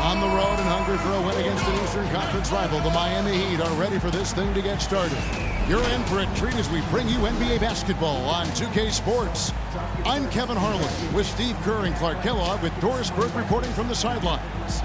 On the road and hungry for a win against an Eastern Conference rival, the Miami Heat are ready for this thing to get started. You're in for a treat as we bring you NBA basketball on 2K Sports. I'm Kevin Harlan with Steve Kerr and Clark Kellogg with Doris Burke reporting from the sidelines.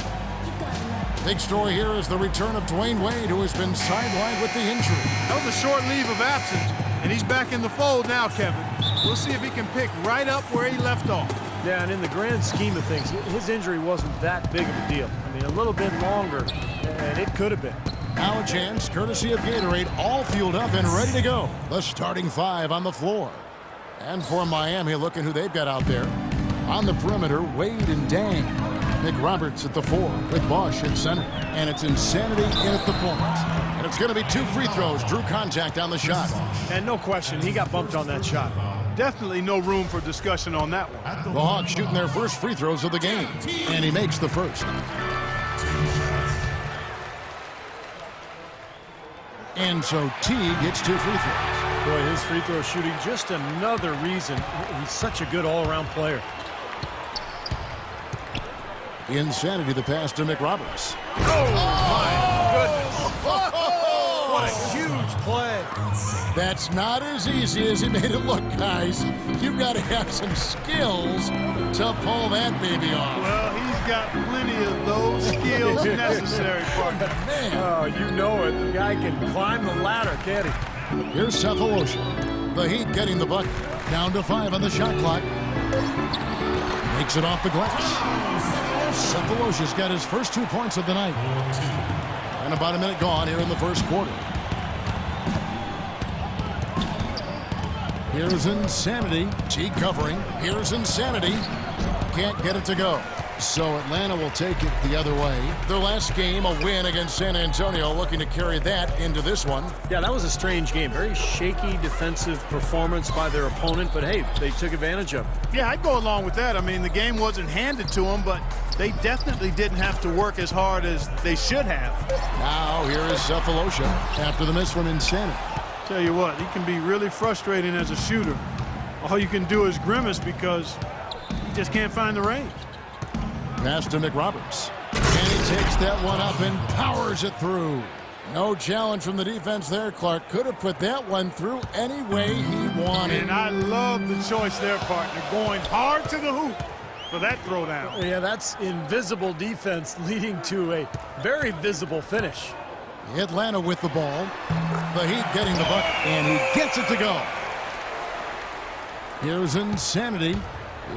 Big story here is the return of Dwayne Wade, who has been sidelined with the injury. That was a short leave of absence, and he's back in the fold now, Kevin. We'll see if he can pick right up where he left off. Yeah, and in the grand scheme of things, his injury wasn't that big of a deal. I mean, a little bit longer, and it could have been. Now a chance, courtesy of Gatorade, all fueled up and ready to go. The starting five on the floor. And for Miami, look at who they've got out there. On the perimeter, Wade and Dang. Nick Roberts at the 4 with Bosch at center. And it's Insanity in at the point. And it's going to be 2 free throws. Drew contact on the shot. And no question, he got bumped on that shot. Definitely no room for discussion on that one. The Hawks shooting their first free throws of the game. And he makes the first. And so Teague gets 2 free throws. Boy, his free throw shooting, just another reason he's such a good all-around player. Insanity, the pass to Nick Roberts. Oh, my goodness. What a huge play. That's not as easy as he made it look, guys. You've got to have some skills to pull that baby off. Well, he's got plenty of those skills necessary, partner. Man. Oh, you know it. The guy can climb the ladder, can't he? Here's Cephalosha. The Heat getting the bucket. Down to 5 on the shot clock. Makes it off the glass. Cephalosha's got his first 2 points of the night. And about a minute gone here in the first quarter. Here's Insanity. Teague covering. Here's Insanity. Can't get it to go. So Atlanta will take it the other way. Their last game, a win against San Antonio, looking to carry that into this one. Yeah, that was a strange game. Very shaky defensive performance by their opponent, but hey, they took advantage of it. Yeah, I'd go along with that. I mean, the game wasn't handed to them, but they definitely didn't have to work as hard as they should have. Now here is Cephalosha after the miss from Insanity. Tell you what, he can be really frustrating as a shooter. All you can do is grimace because he just can't find the range. Pass to Nick Roberts. And he takes that one up and powers it through. No challenge from the defense there, Clark. Could have put that one through any way he wanted. And I love the choice there, partner. Going hard to the hoop for that throwdown. Yeah, that's invisible defense leading to a very visible finish. Atlanta with the ball. The Heat getting the bucket, and he gets it to go. Here's Insanity.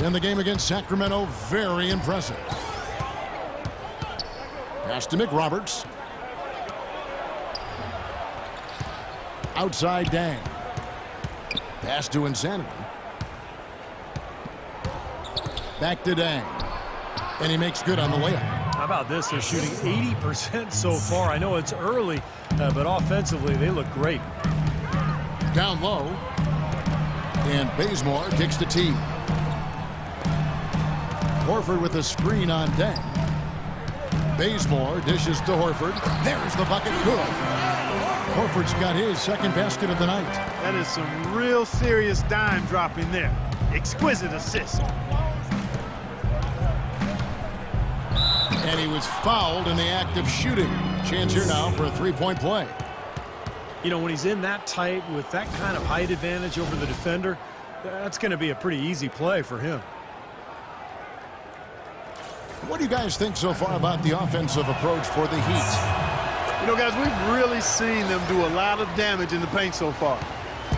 In the game against Sacramento, very impressive. Pass to Nick Roberts. Outside Dang. Pass to Insanity. Back to Dang. And he makes good on the layup. How about this? They're shooting 80% so far. I know it's early, but offensively, they look great. Down low. And Bazemore kicks to Teague. Horford with a screen on Dang. Bazemore dishes to Horford. There's the bucket. Good. Horford's got his second basket of the night. That is some real serious dime dropping there. Exquisite assist. And he was fouled in the act of shooting. Chance here now for a three-point play. You know, when he's in that tight with that kind of height advantage over the defender, that's going to be a pretty easy play for him. What do you guys think so far about the offensive approach for the Heat? You know, guys, we've really seen them do a lot of damage in the paint so far.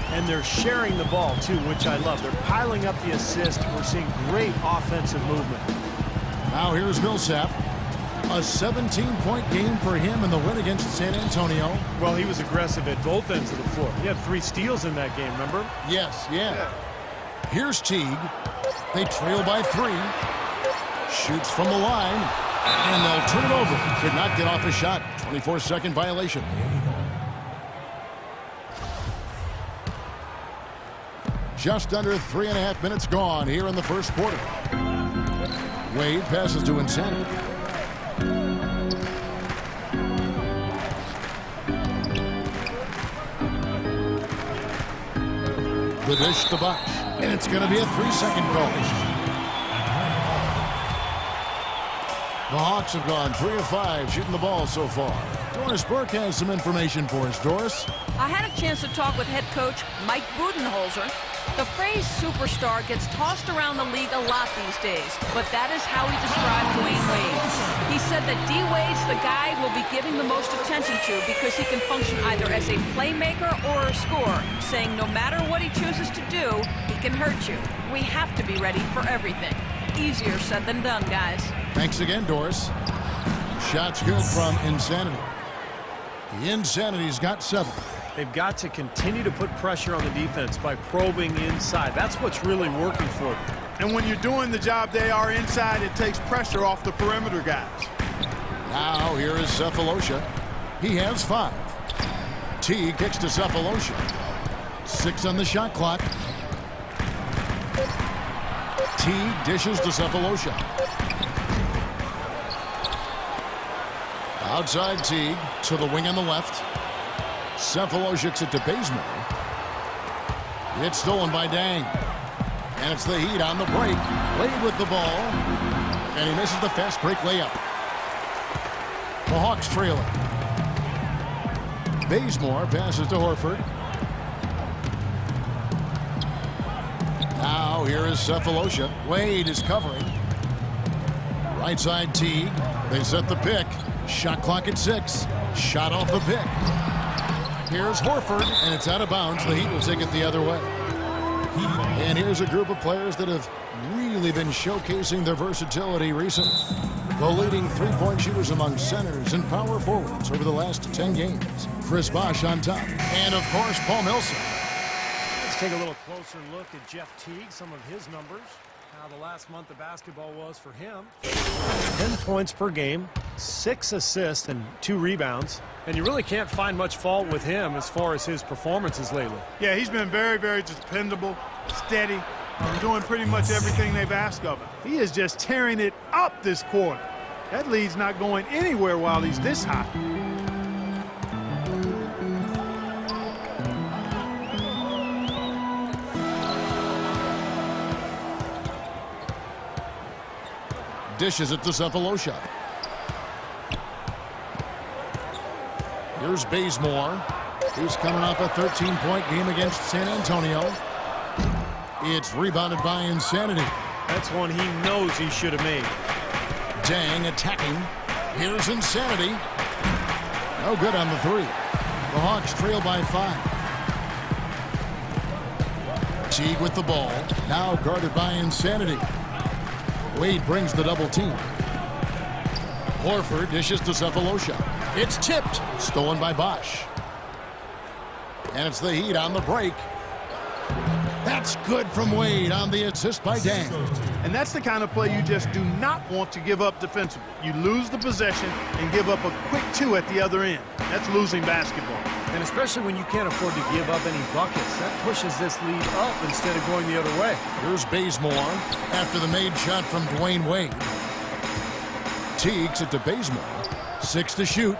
And they're sharing the ball, too, which I love. They're piling up the assist. We're seeing great offensive movement. Now here's Millsap. A 17-point game for him in the win against San Antonio. Well, he was aggressive at both ends of the floor. He had 3 steals in that game, remember? Yes, yeah. Here's Teague. They trail by 3. Shoots from the line, and they'll turn it over. Could not get off a shot. 24-second violation. Just under 3.5 minutes gone here in the first quarter. Wade passes to Insanity. The dish to Bosch, and it's going to be a 3-second call. The Hawks have gone 3 of 5 shooting the ball so far. Doris Burke has some information for us. Doris? I had a chance to talk with head coach Mike Budenholzer. The phrase superstar gets tossed around the league a lot these days, but that is how he described Dwayne Wade. He said that D-Wade's the guy we'll be giving the most attention to because he can function either as a playmaker or a scorer, saying no matter what he chooses to do, he can hurt you. We have to be ready for everything. Easier said than done, guys. Thanks again, Doris. Shots good from Insanity. The Insanity's got 7. They've got to continue to put pressure on the defense by probing inside. That's what's really working for them. And when you're doing the job they are inside, it takes pressure off the perimeter guys. Now here is Cephalosha. He has 5. T kicks to Cephalosha. 6 on the shot clock. T dishes to Cephalosha. Outside Teague to the wing on the left. Cephalosha it to Bazemore. It's stolen by Dang. And it's the Heat on the break. Wade with the ball. And he misses the fast break layup. The Hawks trail it. Bazemore passes to Horford. Now here is Cephalosha. Wade is covering. Right side Teague. They set the pick. Shot clock at 6. Shot off the pick. Here's Horford, and it's out of bounds. The Heat will take it the other way. And here's a group of players that have really been showcasing their versatility recently. The leading three-point shooters among centers and power forwards over the last 10 games. Chris Bosh on top. And, of course, Paul Millsap. Let's take a little closer look at Jeff Teague, some of his numbers. How the last month of basketball was for him. 10 points per game, 6 assists, and 2 rebounds. And you really can't find much fault with him as far as his performances lately. Yeah, he's been very, very dependable, steady, doing pretty much everything they've asked of him. He is just tearing it up this quarter. That lead's not going anywhere while he's this hot. Dishes it to Cephalosha. Here's Bazemore. He's coming off a 13-point game against San Antonio. It's rebounded by Insanity. That's one he knows he should have made. Dang attacking. Here's Insanity. No good on the 3. The Hawks trail by 5. Teague with the ball. Now guarded by Insanity. Wade brings the double team. Horford dishes to Cephalosha. It's tipped. Stolen by Bosh. And it's the Heat on the break. That's good from Wade on the assist by Dang. And that's the kind of play you just do not want to give up defensively. You lose the possession and give up a quick 2 at the other end. That's losing basketball. And especially when you can't afford to give up any buckets, that pushes this lead up instead of going the other way. Here's Bazemore after the made shot from Dwayne Wade. Teagues it to Bazemore. 6 to shoot.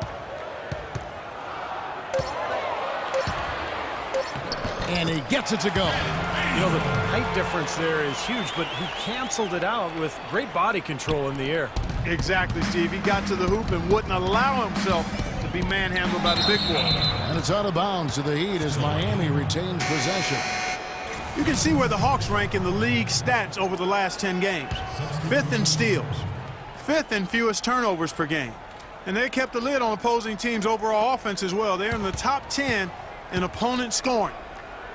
And he gets it to go. You know, the height difference there is huge, but he canceled it out with great body control in the air. Exactly, Steve. He got to the hoop and wouldn't allow himself to be manhandled by the big boy. And it's out of bounds to the Heat as Miami retains possession. You can see where the Hawks rank in the league stats over the last 10 games. 5th in steals. 5th in fewest turnovers per game. And they kept the lid on opposing teams' overall offense as well. They're in the top 10 in opponent scoring.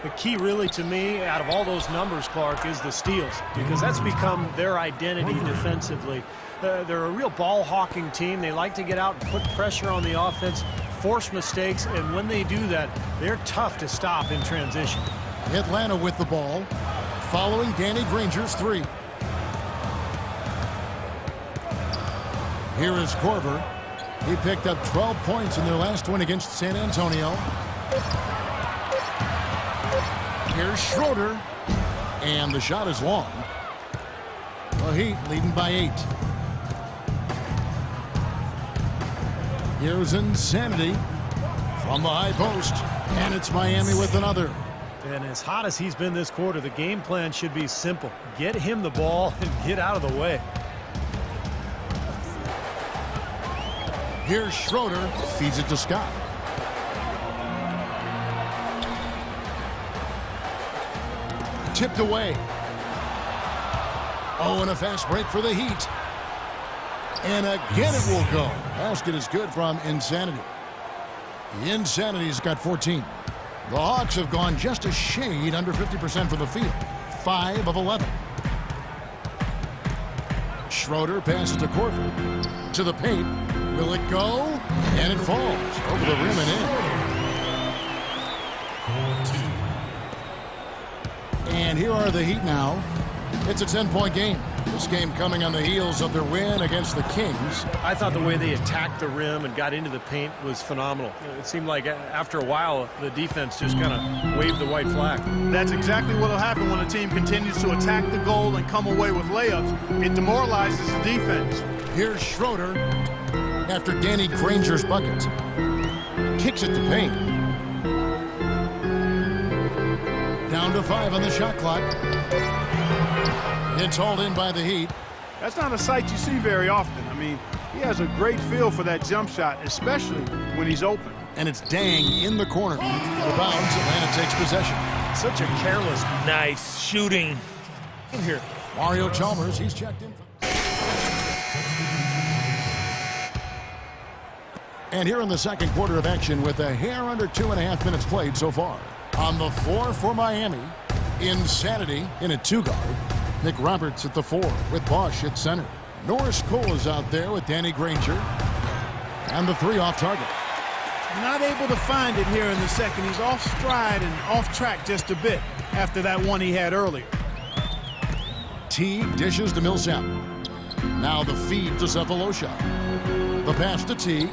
The key really to me out of all those numbers, Clark, is the steals, because that's become their identity defensively. They're a real ball-hawking team. They like to get out and put pressure on the offense, force mistakes, and when they do that, they're tough to stop in transition. Atlanta with the ball, following Danny Granger's 3. Here is Korver. He picked up 12 points in their last win against San Antonio. Here's Schroeder, and the shot is long. The Heat leading by 8. Here's Insanity from the high post, and it's Miami with another. And as hot as he's been this quarter, the game plan should be simple. Get him the ball and get out of the way. Here's Schroeder. Feeds it to Scott. Tipped away. Oh, and a fast break for the Heat. And again it will go. Basket is good from Insanity. Insanity's got 14. The Hawks have gone just a shade under 50% from the field. 5 of 11. Schroeder passes to Korver. To the paint. Will it go? And it falls. Over the rim and in. And here are the Heat now. It's a 10-point game. This game coming on the heels of their win against the Kings. I thought the way they attacked the rim and got into the paint was phenomenal. It seemed like after a while, the defense just kind of waved the white flag. That's exactly what will happen when a team continues to attack the goal and come away with layups. It demoralizes the defense. Here's Schroeder after Danny Granger's bucket. Kicks it to paint. Down to 5 on the shot clock. It's hauled in by the Heat. That's not a sight you see very often. I mean, he has a great feel for that jump shot, especially when he's open. And it's Dang in the corner. Out of bounds, Atlanta takes possession. Such a careless. Nice shooting. In here. Mario Chalmers, he's checked in. And here in the second quarter of action with a hair under 2.5 minutes played so far. On the floor for Miami, Insanity in a 2-guard. Nick Roberts at the 4 with Bosch at center. Norris Cole is out there with Danny Granger. And the 3 off target. Not able to find it here in the second. He's off stride and off track just a bit after that one he had earlier. Teague dishes to Millsap. Now the feed to Cephalosha. The pass to Teague.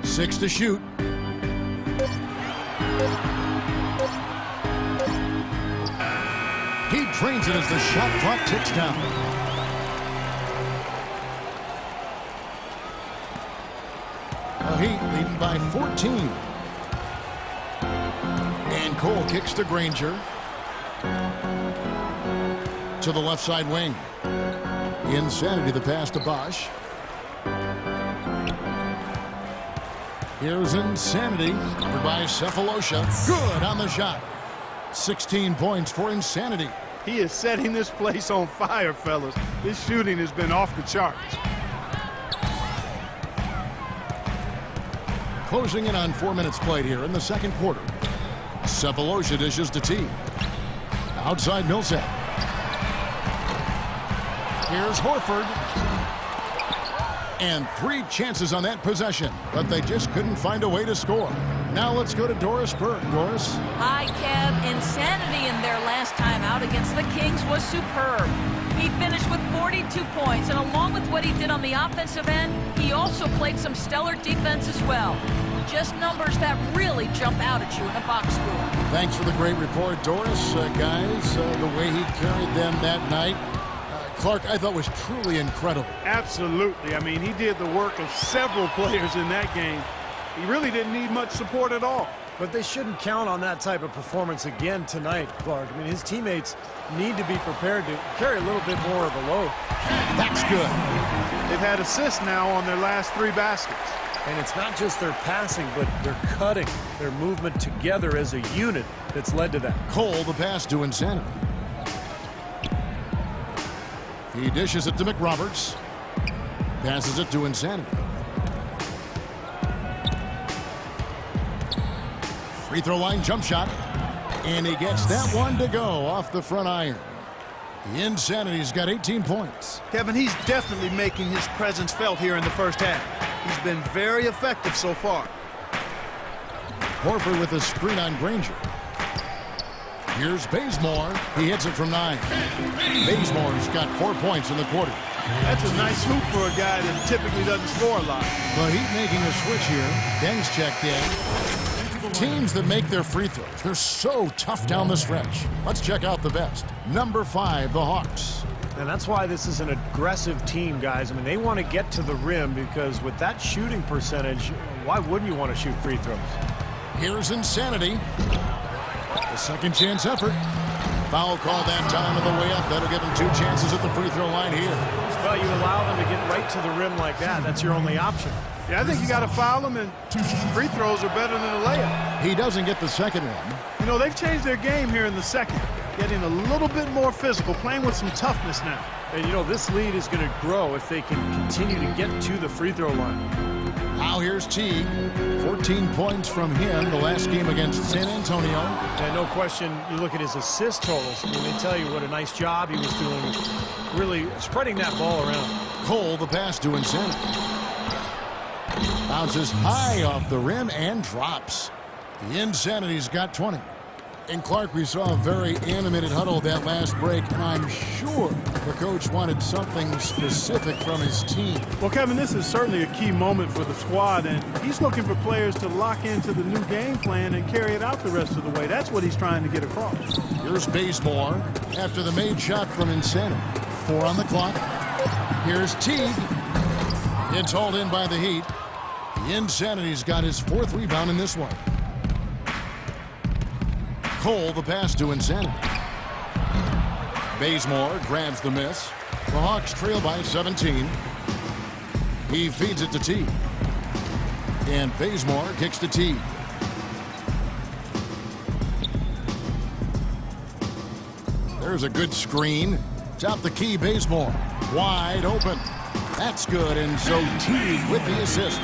6 to shoot. He drains it as the shot clock ticks down. The Heat leading by 14. And Cole kicks to Granger. To the left side wing. Insanity, the pass to Bosch. Here's Insanity, covered by Cephalosha. Good on the shot. 16 points for Insanity. He is setting this place on fire, fellas. His shooting has been off the charts. Closing in on 4 minutes played here in the second quarter. Cephalosha dishes to Teague. Outside Millsap. Here's Horford. And 3 chances on that possession, but they just couldn't find a way to score. Now let's go to Doris Burke. Doris? Hi, Kev. Insanity in their last time out against the Kings was superb. He finished with 42 points, and along with what he did on the offensive end, he also played some stellar defense as well. Just numbers that really jump out at you in a box score. Thanks for the great report, Doris. Guys, the way he carried them that night, Clark, I thought was truly incredible. Absolutely. I mean, he did the work of several players in that game. He really didn't need much support at all. But they shouldn't count on that type of performance again tonight, Clark. I mean, his teammates need to be prepared to carry a little bit more of a load. That's good. They've had assists now on their last 3 baskets. And it's not just their passing, but their cutting, their movement together as a unit that's led to that. Cole, the pass to Insanity. He dishes it to McRoberts. Passes it to Insanity. Free throw line jump shot. And he gets that one to go off the front iron. Insanity's got 18 points. Kevin, he's definitely making his presence felt here in the first half. He's been very effective so far. Horford with a screen on Granger. Here's Bazemore. He hits it from 9. Bazemore's got 4 points in the quarter. That's a nice hoop for a guy that typically doesn't score a lot. The Heat making a switch here. Deng's checked in. Teams that make their free throws, they're so tough down the stretch. Let's check out the best. Number 5, the Hawks. And that's why this is an aggressive team, guys. I mean, they want to get to the rim because with that shooting percentage, why wouldn't you want to shoot free throws? Here's Insanity. A second chance effort. Foul call that time on the way up. That'll give him 2 chances at the free throw line here. Well, you allow them to get right to the rim like that. That's your only option. Yeah, I think you got to foul them, and free throws are better than a layup. He doesn't get the second one. You know, they've changed their game here in the second, getting a little bit more physical, playing with some toughness now. And, you know, this lead is going to grow if they can continue to get to the free throw line. Now here's Teague. 14 points from him the last game against San Antonio. And no question, you look at his assist totals. I mean, they tell you what a nice job he was doing, really spreading that ball around. Cole, the pass to Insanity. Bounces high off the rim and drops. The Insanity's got 20. And Clark, we saw a very animated huddle that last break, and I'm sure the coach wanted something specific from his team. Well, Kevin, this is certainly a key moment for the squad, and he's looking for players to lock into the new game plan and carry it out the rest of the way. That's what he's trying to get across. Here's Bazemore after the made shot from Insanity. 4 on the clock. Here's Teague. It's hauled in by the Heat. The Insanity's got his 4th rebound in this one. Cole, the pass to Insanity. Bazemore grabs the miss. The Hawks trail by 17. He feeds it to Teague. And Bazemore kicks to Teague. There's a good screen. Top the key, Bazemore. Wide open. That's good, and so Teague with the assist.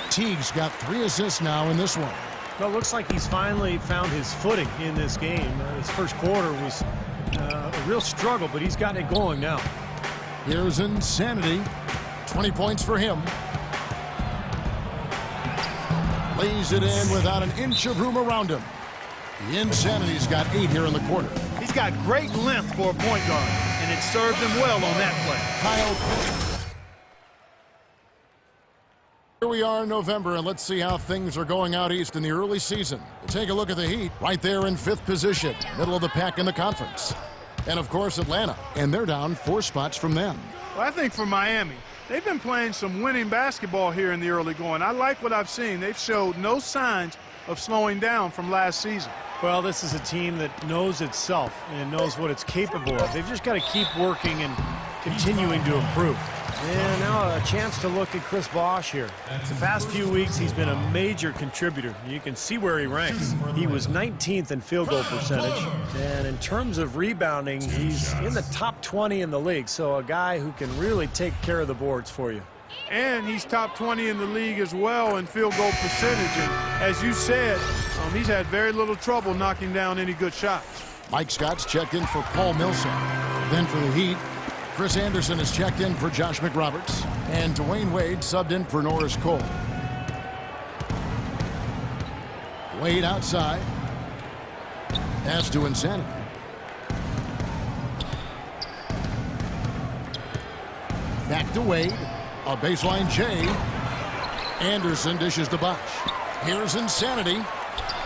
Teague's got 3 assists now in this one. Well, it looks like he's finally found his footing in this game. His first quarter was a real struggle, but he's gotten it going now. Here's Insanity. 20 points for him. Lays it in without an inch of room around him. The Insanity's got 8 here in the quarter. He's got great length for a point guard, and it served him well on that play. Kyle. Here we are in November, and let's see how things are going out east in the early season. Take a look at the Heat right there in 5th position, middle of the pack in the conference. And, of course, Atlanta, and they're down 4 spots from them. Well, I think for Miami, they've been playing some winning basketball here in the early going. I like what I've seen. They've showed no signs of slowing down from last season. Well, this is a team that knows itself and knows what it's capable of. They've just got to keep working and continuing to improve. And now a chance to look at Chris Bosh here. The past few weeks, he's been a major contributor. You can see where he ranks. He was 19th in field goal percentage. And in terms of rebounding, he's in the top 20 in the league. So a guy who can really take care of the boards for you. And he's top 20 in the league as well in field goal percentage. And as you said, he's had very little trouble knocking down any good shots. Mike Scott's checked in for Paul Millsap. Then for the Heat, Chris Anderson has checked in for Josh McRoberts. And Dwayne Wade subbed in for Norris Cole. Wade outside. Pass to Insanity. Back to Wade. A baseline J. Anderson dishes to Bosh. Here's Insanity.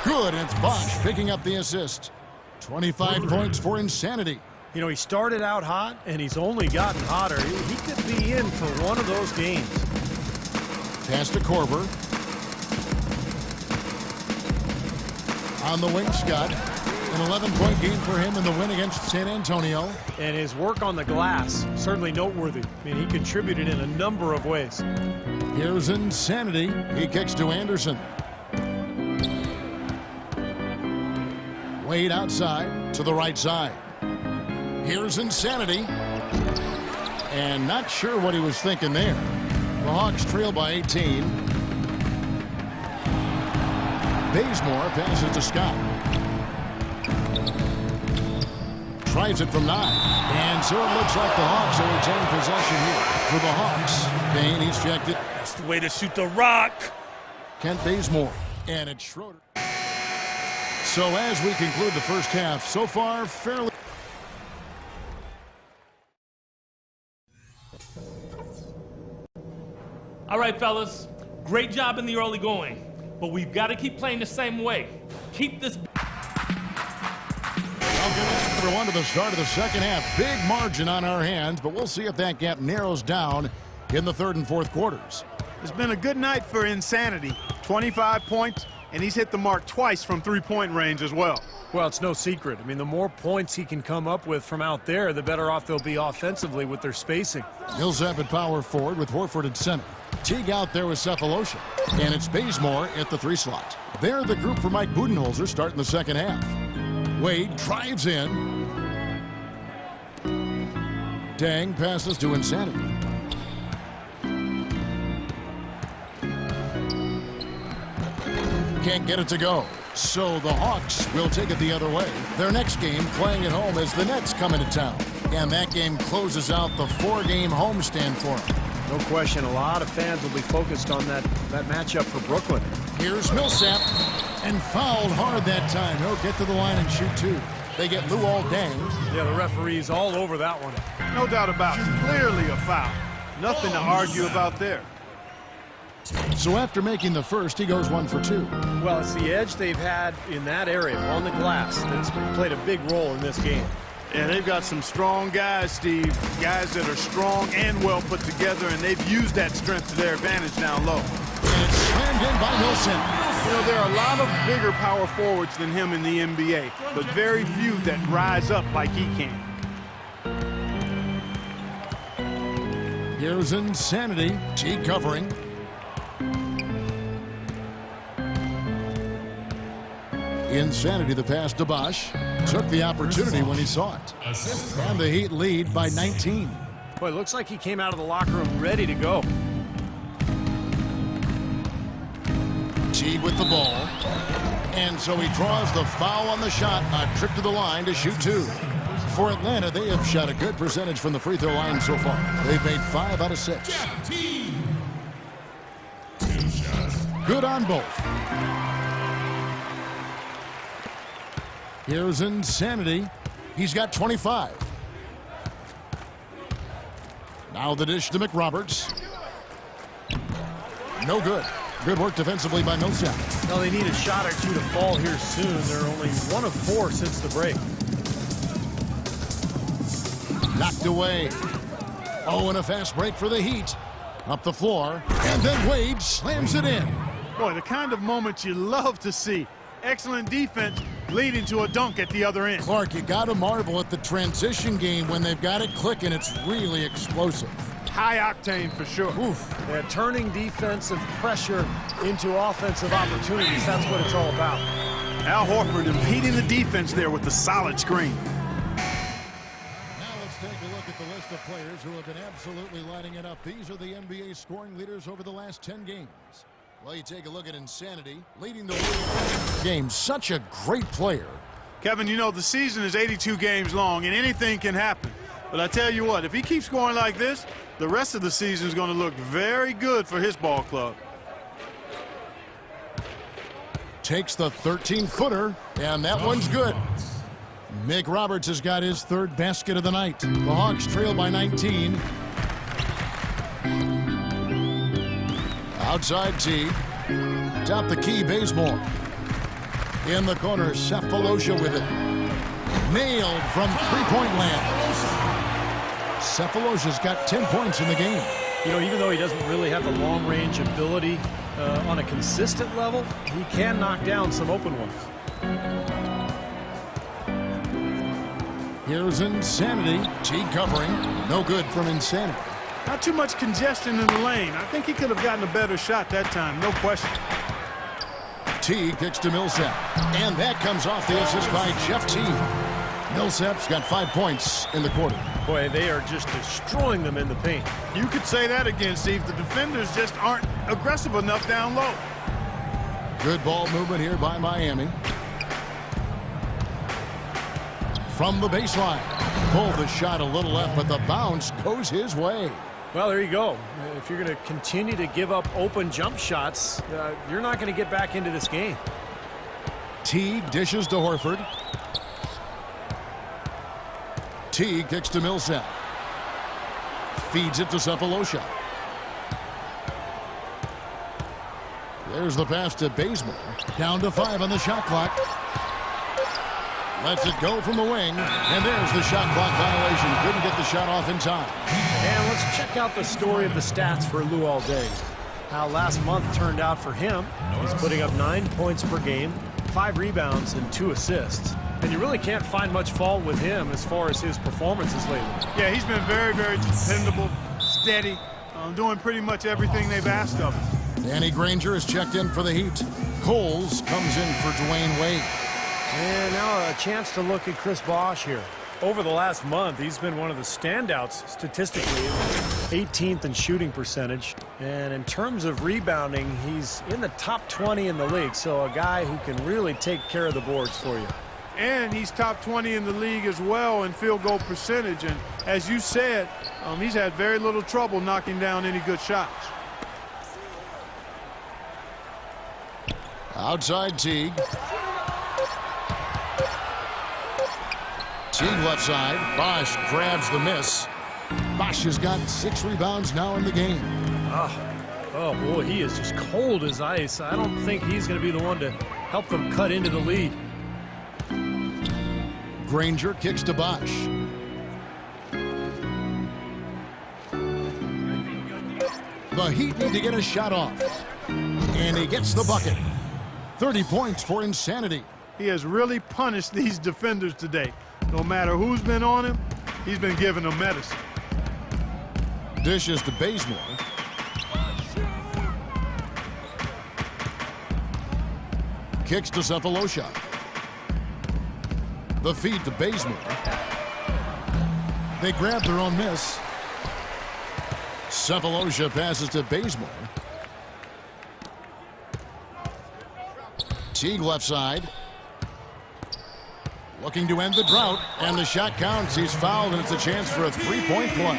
Good, and it's Bosh picking up the assist. 25 points for Insanity. You know, he started out hot, and he's only gotten hotter. He could be in for one of those games. Pass to Korver. On the wing, Scott. An 11-point game for him in the win against San Antonio. And his work on the glass, certainly noteworthy. I mean, he contributed in a number of ways. Here's Insanity. He kicks to Anderson. Wade outside to the right side. Here's Insanity. And not sure what he was thinking there. The Hawks trail by 18. Bazemore passes to Scott. Tries it from 9. And so it looks like the Hawks will retain possession here. For the Hawks, Payne, he's checked it. That's the way to shoot the rock. Kent Bazemore. And it's Schroeder. So as we conclude the first half, so far fairly... All right, fellas, great job in the early going, but we've got to keep playing the same way. Keep this. Welcome everyone to the start of the second half. Big margin on our hands, but we'll see if that gap narrows down in the third and fourth quarters. It's been a good night for Insanity. 25 points, and he's hit the mark twice from three-point range as well. Well, it's no secret. I mean, the more points he can come up with from out there, the better off they'll be offensively with their spacing. Millsap at power forward with Horford at center. Teague out there with Cephalosha. And it's Bazemore at the 3 slot. They're the group for Mike Budenholzer starting the second half. Wade drives in. Dang passes to Insanity. Can't get it to go. So the Hawks will take it the other way. Their next game playing at home as the Nets come into town. And that game closes out the 4-game homestand for them. No question, a lot of fans will be focused on that matchup for Brooklyn. Here's Millsap, and fouled hard that time. He'll get to the line and shoot 2. They get Luol Deng. Yeah, the referee's all over that one. No doubt about it. Clearly a foul. Nothing to argue about there. So after making the first, he goes 1 for 2. Well, it's the edge they've had in that area on the glass that's played a big role in this game. And they've got some strong guys, Steve. Guys that are strong and well put together, and they've used that strength to their advantage down low. And it's slammed in by Millsap. You know, there are a lot of bigger power forwards than him in the NBA, but very few that rise up like he can. Here's Insanity. Teague covering. Insanity, the pass to Bosch. Took the opportunity when he saw it. And the Heat lead by 19. Boy, it looks like he came out of the locker room ready to go. Teague with the ball. And so he draws the foul on the shot. A trip to the line to shoot 2. For Atlanta, they have shot a good percentage from the free throw line so far. They've made 5 out of 6. Good on both. Here's Insanity. He's got 25. Now the dish to McRoberts. No good. Good work defensively by Millsap. Well, they need a shot or 2 to fall here soon. They're only 1 of 4 since the break. Knocked away. Oh, and a fast break for the Heat. Up the floor. And then Wade slams it in. Boy, the kind of moments you love to see. Excellent defense leading to a dunk at the other end. Clark, you got to marvel at the transition game when they've got it clicking. It's really explosive. High octane for sure. Oof. Yeah, turning defensive pressure into offensive opportunities. That's what it's all about. Al Horford impeding the defense there with the solid screen. Now let's take a look at the list of players who have been absolutely lighting it up. These are the NBA scoring leaders over the last 10 games. Well, you take a look at Insanity, leading the league. Game, such a great player. Kevin, you know, the season is 82 games long, and anything can happen. But I tell you what, if he keeps scoring like this, the rest of the season is going to look very good for his ball club. Takes the 13-footer, and that one's good. McRoberts has got his 3rd basket of the night. The Hawks trail by 19. Outside Teague. Top the key, Bazemore. In the corner, Cephalosha with it. Nailed from three-point land. Cephalosha's got 10 points in the game. You know, even though he doesn't really have the long-range ability on a consistent level, he can knock down some open ones. Here's Insanity. Teague covering. No good from Insanity. Not too much congestion in the lane. I think he could have gotten a better shot that time, no question. Teague kicks to Millsap. And that comes off the assist by Jeff Teague. Millsap's got 5 points in the quarter. Boy, they are just destroying them in the paint. You could say that again, Steve. The defenders just aren't aggressive enough down low. Good ball movement here by Miami. From the baseline. Pulled the shot a little left, but the bounce goes his way. Well, there you go. If you're going to continue to give up open jump shots, you're not going to get back into this game. Teague dishes to Horford. Teague kicks to Millsap. Feeds it to Cephalosha. There's the pass to Bazemore. Down to 5 on the shot clock. Lets it go from the wing. And there's the shot clock violation. Couldn't get the shot off in time. And let's check out the story of the stats for Luol Deng. how last month turned out for him. He's putting up 9 points per game, 5 rebounds, and 2 assists. And you really can't find much fault with him as far as his performances lately. Yeah, he's been very, very dependable, steady, doing pretty much everything they've asked of him. Danny Granger is checked in for the Heat. Coles comes in for Dwayne Wade. And now a chance to look at Chris Bosh here. Over the last month, he's been one of the standouts statistically. 18th in shooting percentage. And in terms of rebounding, he's in the top 20 in the league. So a guy who can really take care of the boards for you. And he's top 20 in the league as well in field goal percentage. And as you said, he's had very little trouble knocking down any good shots. Outside Teague. Teague left side. Bosh grabs the miss. Bosh has got 6 rebounds now in the game. Oh, boy, he is just cold as ice. I don't think he's going to be the one to help them cut into the lead. Granger kicks to Bosh. The Heat need to get a shot off. And he gets the bucket. 30 points for Insanity. He has really punished these defenders today. No matter who's been on him, he's been giving them medicine. Dishes to Bazemore. Kicks to Cephalosha. The feed to Bazemore. They grab their own miss. Cephalosha passes to Bazemore. Teague left side. Looking to end the drought, and the shot counts. He's fouled, and it's a chance for a 3-point play.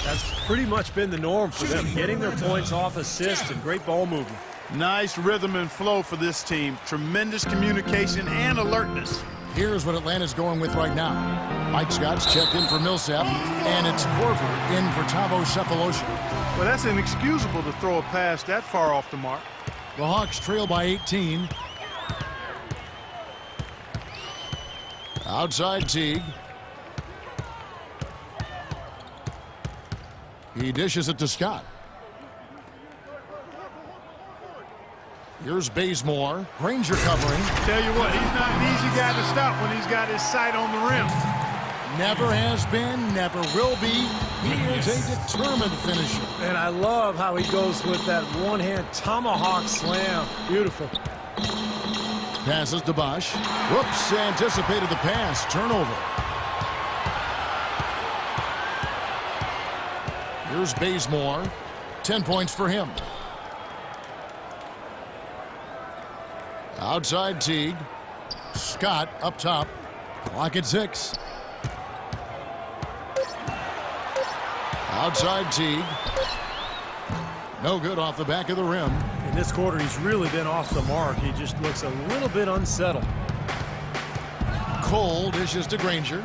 That's pretty much been the norm for them, getting their points off assists and great ball movement. Nice rhythm and flow for this team. Tremendous communication and alertness. Here's what Atlanta's going with right now. Mike Scott's checked in for Millsap, and it's Korver in for Thabo Cephalosha. Well, that's inexcusable to throw a pass that far off the mark. The Hawks trail by 18. Outside Teague. He dishes it to Scott. Here's Bazemore. Granger covering. Tell you what, he's not an easy guy to stop when he's got his sight on the rim. Never has been, never will be. He is a determined finisher. And I love how he goes with that one-hand tomahawk slam. Beautiful. Passes to Bosh. Whoops, anticipated the pass. Turnover. Here's Bazemore. 10 points for him. Outside Teague. Scott up top. Clock at 6. Outside Teague. No good off the back of the rim. In this quarter, he's really been off the mark. He just looks a little bit unsettled. Cole dishes to Granger.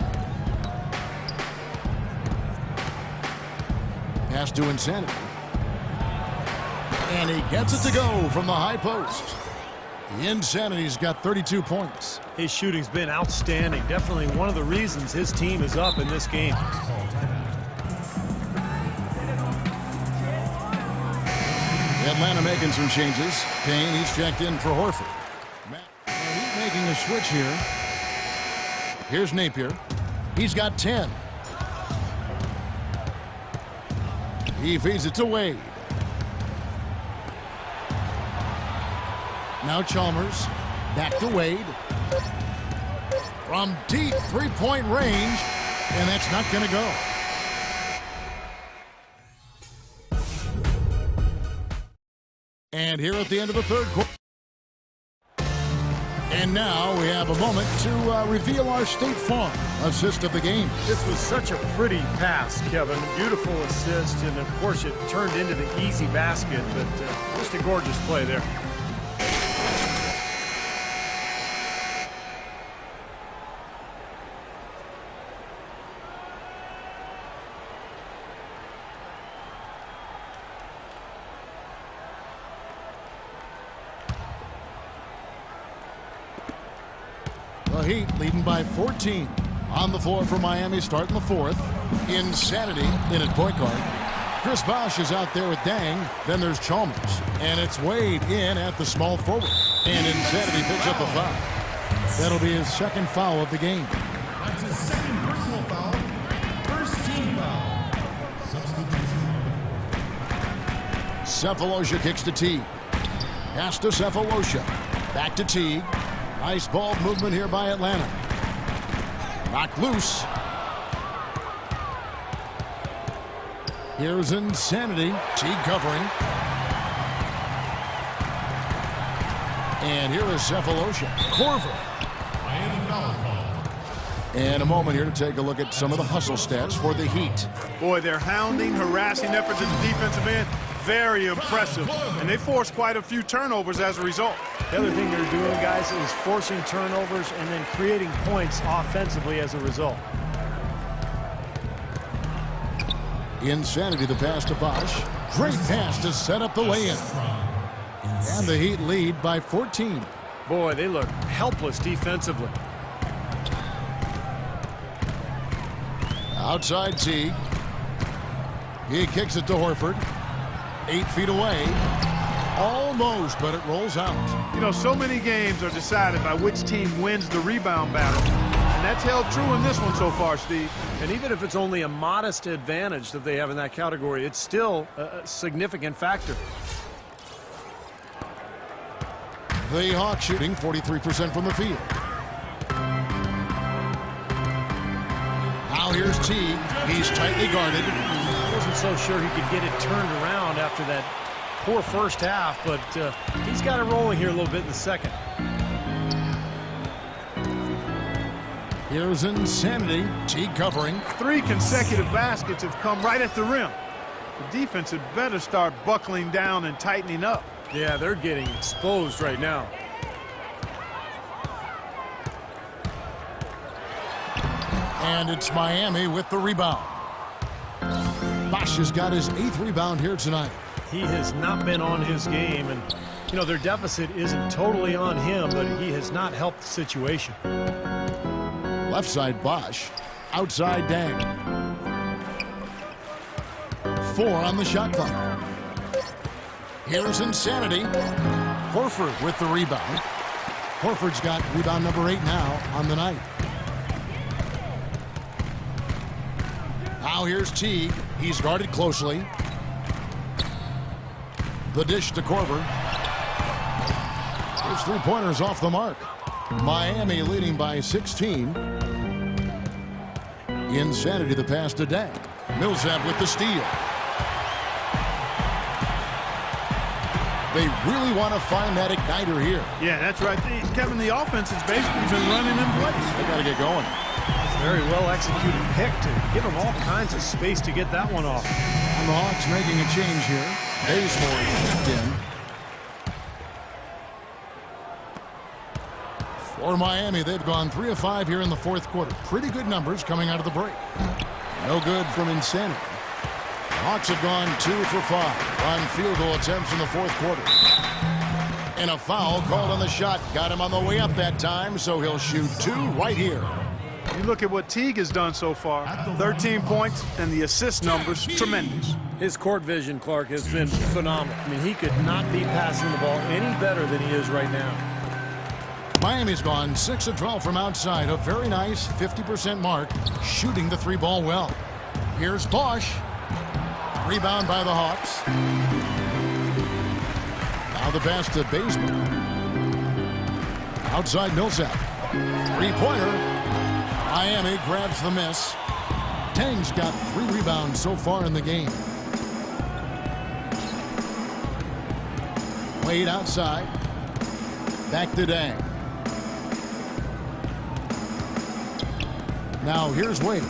Pass to Insanity. And he gets it to go from the high post. Insanity's got 32 points. His shooting's been outstanding. Definitely one of the reasons his team is up in this game. Atlanta making some changes. Payne, he's checked in for Horford. He's making a switch here. Here's Napier. He's got 10. He feeds it to Wade. Now Chalmers. Back to Wade. From deep three-point range. And that's not going to go. And here at the end of the third quarter. And now we have a moment to reveal our State Farm assist of the game. This was such a pretty pass, Kevin. Beautiful assist, and of course it turned into the easy basket, but just a gorgeous play there. The Heat leading by 14 on the floor for Miami, starting the fourth. Insanity in at point guard. Chris Bosh is out there with Dang. Then there's Chalmers. And it's Wade in at the small forward. And Insanity picks up a foul. That'll be his second foul of the game. That's his second personal foul. First team foul. Substitution. Cephalosha kicks to Teague. Pass to Cephalosha. Back to Teague. Nice ball movement here by Atlanta. Knocked loose. Here's Insanity. Teague covering. And here is Cephalosha. Corver. Miami foul call. And a moment here to take a look at some of the hustle stats for the Heat. Boy, their hounding, harassing efforts at the defensive end, very impressive. And they forced quite a few turnovers as a result. The other thing they're doing, guys, is forcing turnovers and then creating points offensively as a result. Insanity, the pass to Bosh. Great pass to set up the lay-in. And the Heat lead by 14. Boy, they look helpless defensively. Outside Teague. He kicks it to Horford. 8 feet away. Almost, but it rolls out. You know, so many games are decided by which team wins the rebound battle. And that's held true in this one so far, Steve. And even if it's only a modest advantage that they have in that category, it's still a significant factor. The Hawks shooting 43% from the field. Now here's Teague. He's tightly guarded. I wasn't so sure he could get it turned around after that poor first half, but he's got it rolling here a little bit in the second. Here's Insanity. Teague covering. 3 consecutive baskets have come right at the rim. The defense had better start buckling down and tightening up. Yeah, they're getting exposed right now. And it's Miami with the rebound. Bosh has got his 8th rebound here tonight. He has not been on his game, and, you know, their deficit isn't totally on him, but he has not helped the situation. Left side Bosh. Outside Dang. 4 on the shot clock. Here's Insanity. Horford with the rebound. Horford's got rebound number 8 now on the night. Now here's Teague. He's guarded closely. The dish to Korver. His 3-pointers off the mark. Miami leading by 16. Insanity the pass to Dang. Millsap with the steal. They really want to find that igniter here. Yeah, that's right. Kevin, the offense has basically been running in place. They got to get going. Very well executed pick to give them all kinds of space to get that one off. And the Hawks making a change here. Bazemore checked in. For Miami, they've gone 3 of 5 here in the 4th quarter. Pretty good numbers coming out of the break. No good from Insanity. The Hawks have gone 2 for 5 on field goal attempts in the 4th quarter. And a foul called on the shot. Got him on the way up that time, so he'll shoot 2 right here. You look at what Teague has done so far. 13 points, and the assist numbers, tremendous. His court vision, Clark, has been phenomenal. I mean, he could not be passing the ball any better than he is right now. Miami's gone 6 of 12 from outside. A very nice 50% mark, shooting the 3-ball well. Here's Bosh. Rebound by the Hawks. Now the pass to Bazemore. Outside Millsap. 3-pointer. Miami grabs the miss. Tang's got 3 rebounds so far in the game. Wade outside. Back to Dang. Now here's Wade.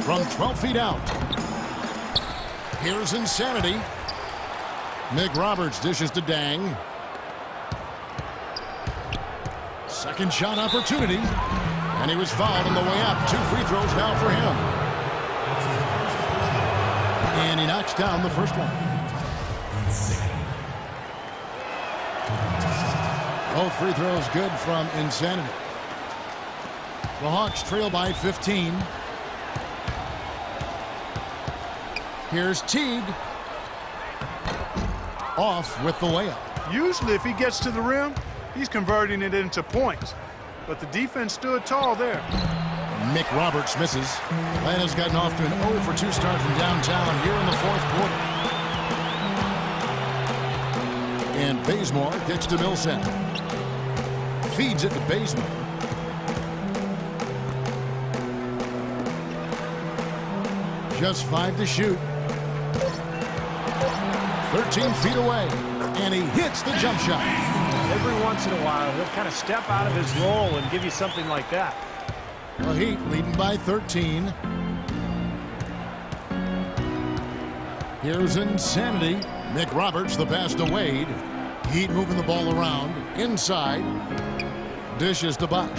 From 12 feet out. Here's Insanity. Nick Roberts dishes to Dang. Second shot opportunity. And he was fouled on the way up. 2 free throws now for him. And he knocks down the first one. Both free throws good from Insanity. The Hawks trail by 15. Here's Teague. Off with the layup. Usually if he gets to the rim, he's converting it into points. But the defense stood tall there. Mick Roberts misses. Atlanta's gotten off to an 0 for 2 start from downtown here in the fourth quarter. And Bazemore gets to Millsap. Feeds it to Bazemore. Just 5 to shoot. 13 feet away. And he hits the jump shot. Every once in a while, he'll kind of step out of his role and give you something like that. The Heat leading by 13. Here's Insanity. Mick Roberts, the pass to Wade. Heat moving the ball around. Inside. Dishes to Bosch.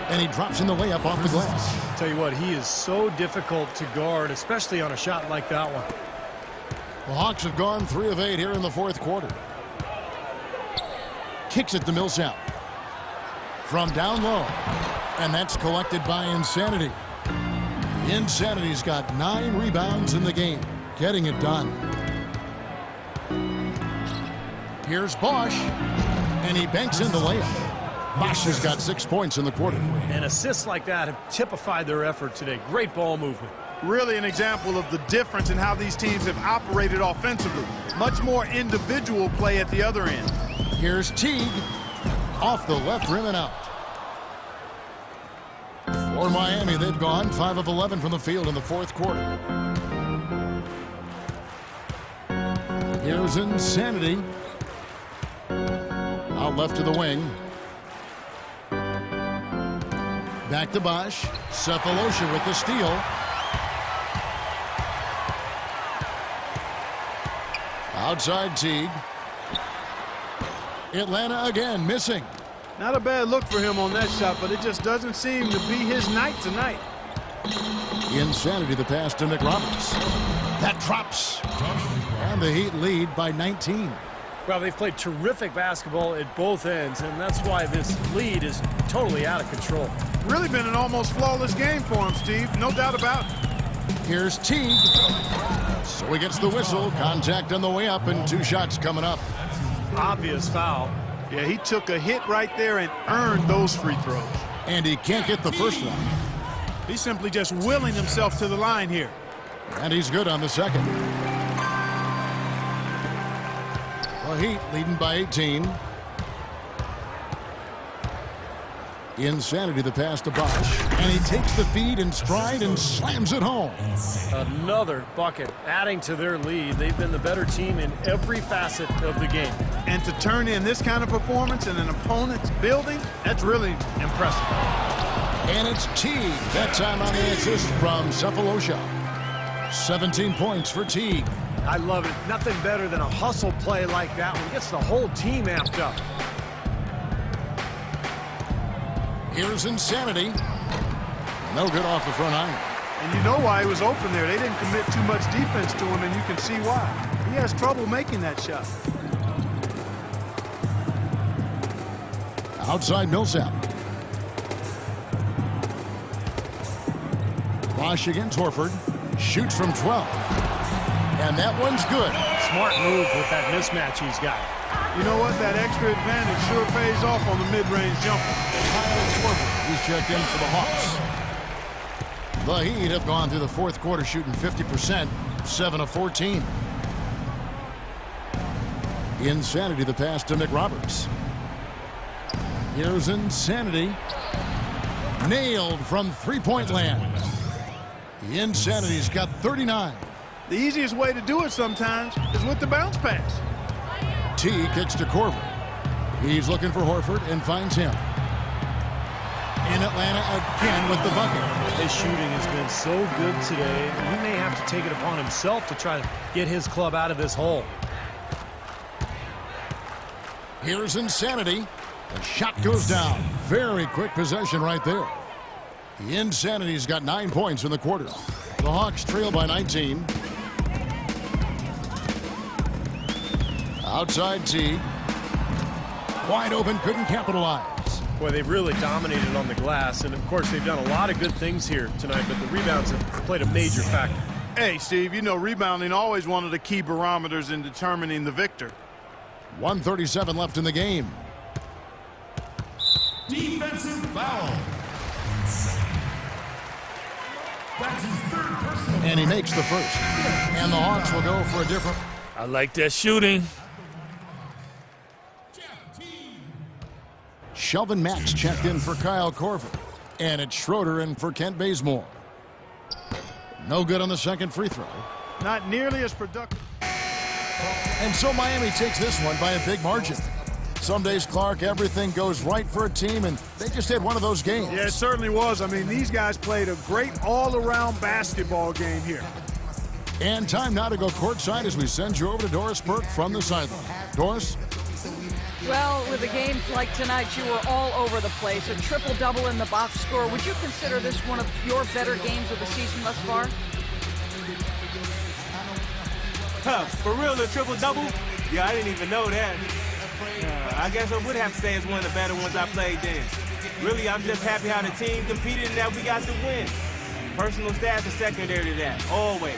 And he drops in the layup off the glass. Tell you what, he is so difficult to guard, especially on a shot like that one. The Hawks have gone 3 of 8 here in the fourth quarter. Kicks it to Millsap. From down low. And that's collected by Insanity. Insanity's got 9 rebounds in the game. Getting it done. Here's Bosch. And he banks in the layup. Bosch has got 6 points in the quarter. And assists like that have typified their effort today. Great ball movement. Really an example of the difference in how these teams have operated offensively. Much more individual play at the other end. Here's Teague. Off the left rim and out. For Miami, they've gone 5 of 11 from the field in the fourth quarter. Here's Insanity. Out left to the wing. Back to Bosch. Cephalosha with the steal. Outside Teague. Atlanta again missing. Not a bad look for him on that shot, but it just doesn't seem to be his night tonight. Insanity, the pass to McRoberts. That drops. And the Heat lead by 19. Well, they've played terrific basketball at both ends, and that's why this lead is totally out of control. Really been an almost flawless game for him, Steve. No doubt about it. Here's Teague. So he gets the whistle. Contact on the way up, and 2 shots coming up. Obvious foul. Yeah, he took a hit right there and earned those free throws. And he can't get the first one. He's simply just willing himself to the line here. And he's good on the second. The Heat leading by 18. Insanity, the pass to Bosch. And he takes the feed in stride and slams it home. Another bucket, adding to their lead. They've been the better team in every facet of the game. And to turn in this kind of performance in an opponent's building, that's really impressive. And it's Teague. That time on the assist from Cephalosha. 17 points for Teague. I love it. Nothing better than a hustle play like that one. Gets the whole team amped up. Here's Insanity. No good off the front iron. And you know why he was open there. They didn't commit too much defense to him, and you can see why. He has trouble making that shot. Outside Millsap. Bosch against Horford. Shoots from 12. And that one's good. Smart move with that mismatch he's got. You know what? That extra advantage sure pays off on the mid-range jumper. He's checked in for the Hawks. The Heat have gone through the fourth quarter shooting 50%, 7 of 14. Insanity, the pass to McRoberts. Here's Insanity. Nailed from three-point land. The Insanity's got 39. The easiest way to do it sometimes is with the bounce pass. T kicks to Corver. He's looking for Horford and finds him. In Atlanta again with the bucket. His shooting has been so good today, he may have to take it upon himself to try to get his club out of this hole. Here's Insanity. The shot goes down. Very quick possession right there. The Insanity's got 9 points in the quarter. The Hawks trail by 19. Outside Teague. Wide open, couldn't capitalize. Boy, they've really dominated on the glass, and of course they've done a lot of good things here tonight, but the rebounds have played a major factor. Hey, Steve, you know rebounding always one of the key barometers in determining the victor. 1:37 left in the game. Defensive foul. That's his third personal. And he makes the first. And the Hawks will go for a different. I like that shooting. Shelvin Max checked in for Kyle Korver. And it's Schroeder in for Kent Bazemore. No good on the second free throw. Not nearly as productive. And so Miami takes this one by a big margin. Some days, Clark, everything goes right for a team, and they just had one of those games. Yeah, it certainly was. I mean, these guys played a great all-around basketball game here. And time now to go courtside as we send you over to Doris Burke from the sideline. Doris? Well, with a game like tonight, you were all over the place. A triple-double in the box score. Would you consider this one of your better games of the season thus far? For real, the triple-double? Yeah, I didn't even know that. I guess I would have to say it's one of the better ones I played then. Really, I'm just happy how the team competed and that we got the win. Personal stats are secondary to that, always.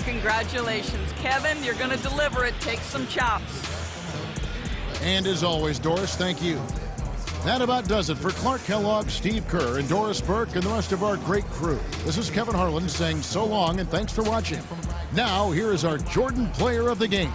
Congratulations, Kevin. You're going to deliver it. Take some chops. And as always, Doris, thank you. That about does it for Clark Kellogg, Steve Kerr, and Doris Burke, and the rest of our great crew. This is Kevin Harlan saying so long and thanks for watching. Now, here is our Jordan Player of the Game.